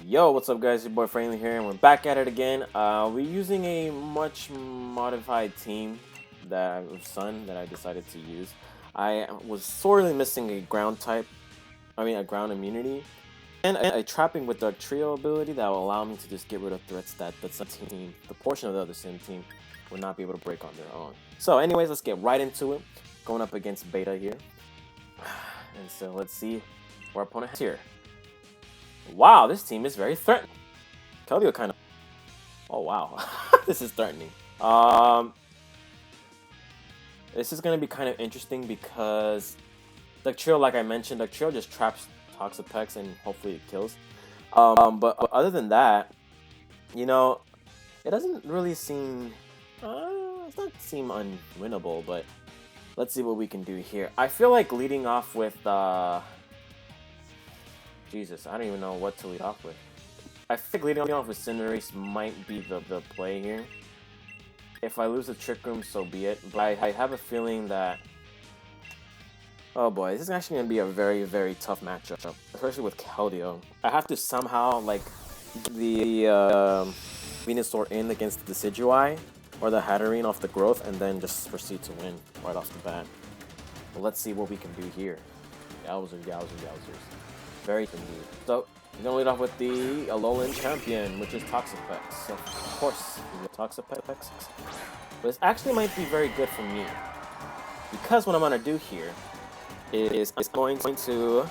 Yo, what's up guys, your boy Franklin here, and we're back at it again. We're using a much modified team that I decided to use. I was sorely missing a ground type, a ground immunity, and a trapping with the trio ability that will allow me to just get rid of threats that the portion of the other Sim team would not be able to break on their own. So anyways, let's get right into it. Going up against Beta here. And so let's see what our opponent has here. Wow, this team is very threatening. Keldeo kind of... Oh, wow. This is threatening. This is going to be kind of interesting because the trio, like I mentioned, the trio just traps Toxapex and hopefully it kills. But other than that, you know, it doesn't really seem... it doesn't seem unwinnable, but let's see what we can do here. I feel like leading off with... Jesus, I don't even know what to lead off with. I think leading off with Cinderace might be the play here. If I lose the Trick Room, so be it. But I have a feeling that... Oh boy, this is actually going to be a very, very tough matchup. Especially with Keldeo. I have to somehow, like, the Venusaur in against the Decidueye or the Hatterene off the growth, and then just proceed to win right off the bat. But let's see what we can do here. Yowzers. Very indeed. So, we're going to lead off with the Alolan champion, which is Toxapex. So, of course, Toxapex. But this actually might be very good for me. Because what I'm going to do here is going to...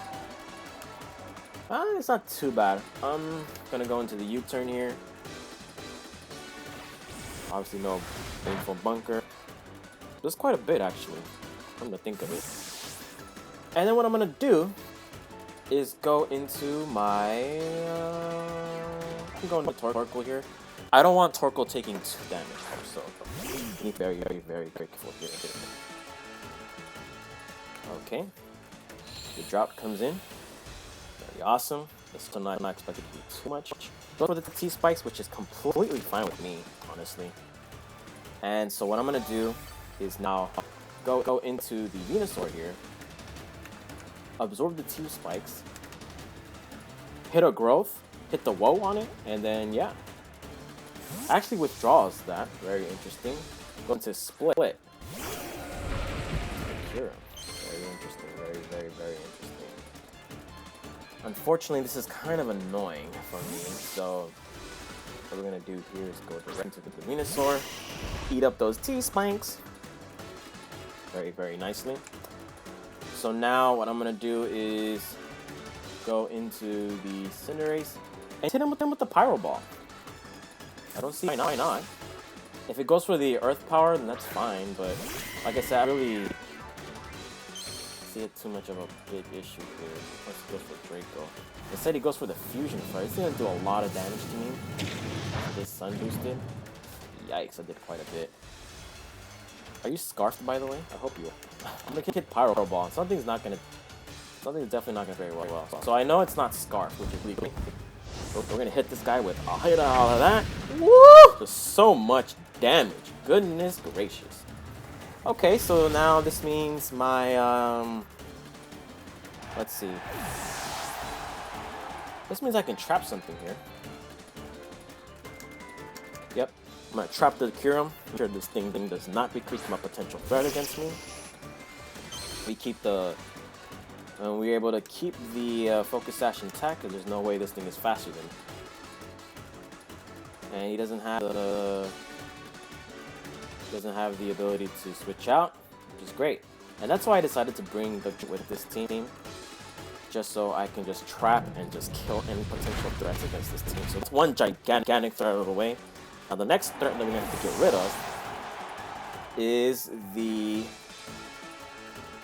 it's not too bad. I'm going to go into the U-turn here. Obviously, no painful bunker. There's quite a bit, actually. I'm going to think of it. And then what I'm going to do is go into my... I'm going to Torkoal here. I don't want Torkoal taking 2 damage, so be very, very, very careful here. Okay. The drop comes in. Very awesome. It's still not expected to be too much. Go for the T-Spikes, which is completely fine with me, honestly. And so what I'm going to do is now go into the Venusaur here. Absorb the 2 spikes, hit a growth, hit the woe on it, and then yeah. Actually withdraws that, very interesting. Go into split. Cure. Very interesting, very, very, very interesting. Unfortunately, this is kind of annoying for me, so what we're gonna do here is go right into the Venusaur, eat up those T-Spikes. Very, very nicely. So now what I'm going to do is go into the Cinderace and hit him with the Pyro Ball. I don't see why not. If it goes for the Earth Power, then that's fine, but like I said, I really see it too much of a big issue here. Let's go for Draco. They said he goes for the Fusion Fire. It's going to do a lot of damage to me. This Sun boosted. Yikes, I did quite a bit. Are you scarfed, by the way? I hope you are. I'm gonna hit Pyro Ball. Something's definitely not gonna very well. So I know it's not scarf, which is legal. So we're gonna hit this guy with a hit all of that. Woo! Just so much damage. Goodness gracious. Okay, so now this means my let's see. This means I can trap something here. Yep. I'm gonna trap the Kyurem. Make sure this thing does not become a potential threat against me. We keep the... we're able to keep the Focus Sash intact because there's no way this thing is faster than me. And he doesn't have the ability to switch out, which is great. And that's why I decided to bring with this team, just so I can just trap and just kill any potential threats against this team. So it's one gigantic threat out of the way. Now the next threat that we're going to have to get rid of is the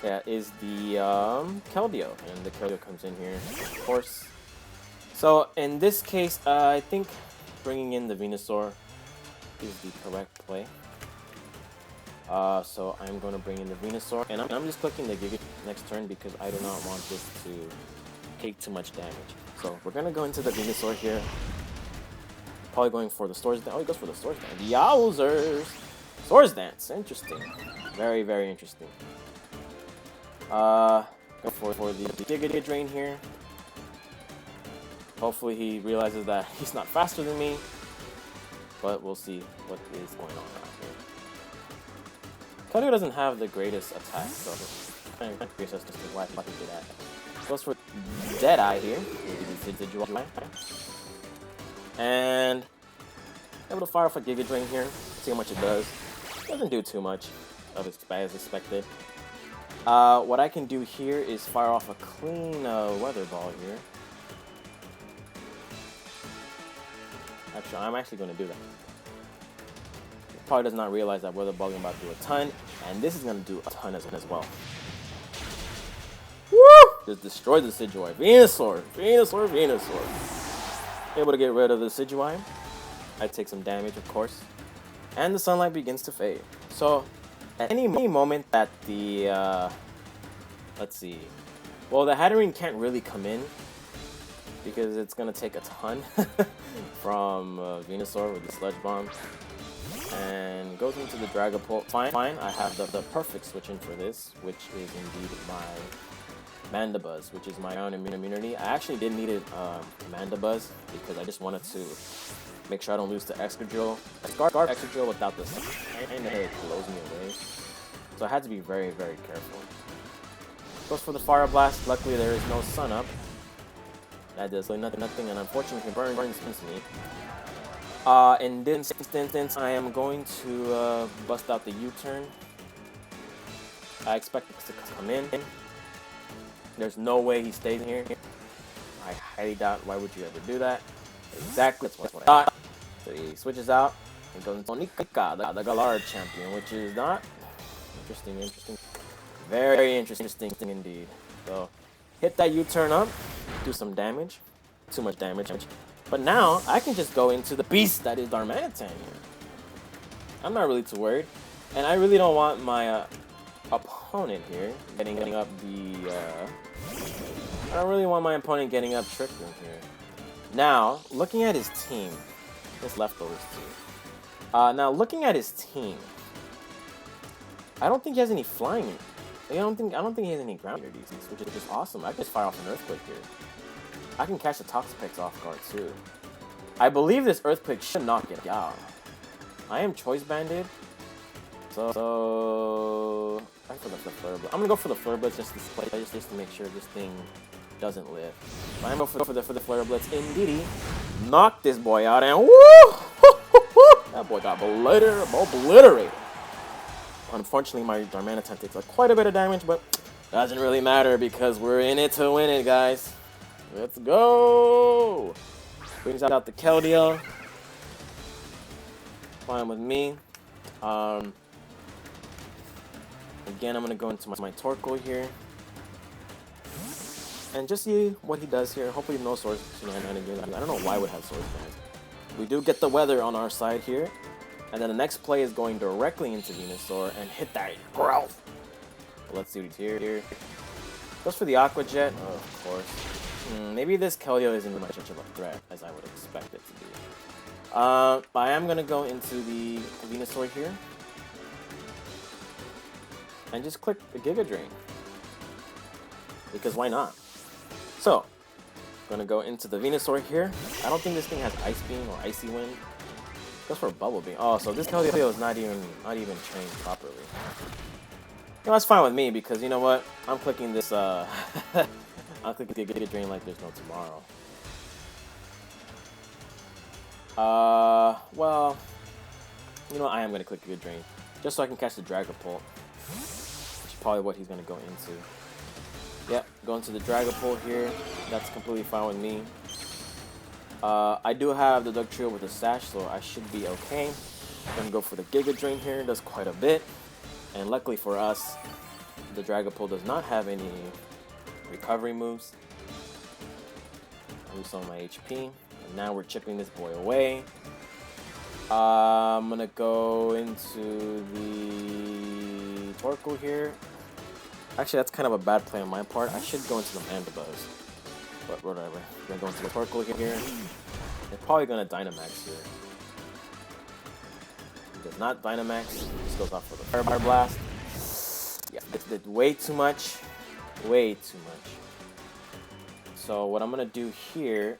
Keldeo, and the Keldeo comes in here, of course. So in this case, I think bringing in the Venusaur is the correct play. So I'm going to bring in the Venusaur, and I'm just clicking the Giga next turn because I do not want this to take too much damage. So we're going to go into the Venusaur here. Probably going for the Swords Dance. Oh, he goes for the Swords Dance. Yowzers! Swords Dance. Interesting. Very, very interesting. Go for the Giga Drain here. Hopefully he realizes that he's not faster than me. But we'll see what is going on around here. Keldeo doesn't have the greatest attack, so kind of curious as to why he did that. Goes for Deadeye here. And able to fire off a Giga Drain here. See how much it does. Doesn't do too much as expected. What I can do here is fire off a clean Weather Ball here. Actually, I'm actually going to do that. He probably does not realize that Weather Ball is about to do a ton, and this is going to do a ton as well. Woo! Just destroyed the Decidueye. Venusaur! Venusaur! Venusaur! Able to get rid of the Decidueye. I take some damage, of course. And the sunlight begins to fade. So, at any moment that the, let's see. Well, the Hatterene can't really come in, because it's going to take a ton from Venusaur with the Sludge Bomb. And goes into the Dragapult. Fine, I have the perfect switch in for this, which is indeed my Mandibuzz, which is my own immunity. I actually didn't need it Mandibuzz, because I just wanted to make sure I don't lose to Excadrill. Excadrill without this, and it blows me away. So I had to be very, very careful. Goes for the Fire Blast. Luckily, there is no sun up. That does nothing, and unfortunately, burns me. In this instance, I am going to bust out the U-turn. I expect it to come in. There's no way he stays in here. I highly doubt. Why would you ever do that? Exactly. That's what I thought. So he switches out and goes into Nika, the Galar champion, which is not interesting. Very interesting indeed. So hit that U-turn up, do some damage. Too much damage. But now I can just go into the beast that is Darmanitan here. I'm not really too worried, and I really don't want my opponent here getting up the. I don't really want my opponent getting up Trickling here. Now, looking at his team, his leftovers team. Now looking at his team, I don't think he has any flying. I don't think he has any ground DCs, which is just awesome. I can just fire off an Earthquake here. I can catch the Toxapex off guard too. I believe this Earthquake should knock it out. I am Choice Banded, so I'm for the Flare Blitz. I'm gonna go for the Flare Blitz just to make sure this thing doesn't live. But I'm going for the Flare Blitz. Indeed, knock this boy out, and woo! That boy got obliterated. Unfortunately, my Darmanitan takes quite a bit of damage, but doesn't really matter because we're in it to win it, guys. Let's go! Brings out the Keldeo. Fine with me. Again, I'm gonna go into my Torkoal here. And just see what he does here. Hopefully no Swords shenanigans. I don't know why we have Swords Bands. We do get the weather on our side here. And then the next play is going directly into Venusaur and hit that growth. Let's see what he's here. Goes for the Aqua Jet. Oh, of course. Maybe this Keldeo isn't much of a threat as I would expect it to be. I am going to go into the Venusaur here. And just click the Giga Drain. Because why not? So, I'm going to go into the Venusaur here. I don't think this thing has Ice Beam or Icy Wind. Goes for a Bubble Beam. Oh, so this Keldeo is not even trained properly. You know, that's fine with me because you know what? I'm clicking this. I'm clicking the Giga Drain like there's no tomorrow. Well, you know what? I am gonna click Giga Drain just so I can catch the Dragapult, which is probably what he's gonna go into. Yep, going to the Dragapult here. That's completely fine with me. I do have the Dugtrio with a Sash, so I should be okay. I'm gonna go for the Giga Drain here. Does quite a bit, and luckily for us, the Dragapult does not have any recovery moves. I lose some of my HP, and now we're chipping this boy away. I'm gonna go into the Torkoal here. Actually, that's kind of a bad play on my part. I should go into the Mandibuzz, but whatever. I'm gonna go into the Torkoal here. They're probably gonna Dynamax here. He does not Dynamax. Just goes off for the Fire Blast. Yeah, this did way too much. Way too much. So what I'm gonna do here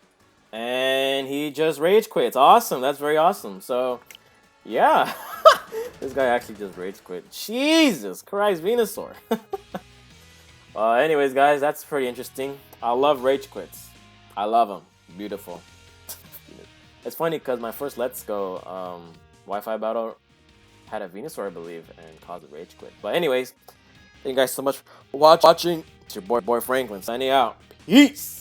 And he just rage quits. Awesome. That's very awesome. So, yeah. This guy actually just rage quit. Jesus Christ, Venusaur. Anyways, guys, that's pretty interesting. I love rage quits. I love them. Beautiful. It's funny because my first Let's Go Wi-Fi battle had a Venusaur, I believe, and caused a rage quit. But anyways, thank you guys so much for watching. It's your boy Franklin signing out. Peace!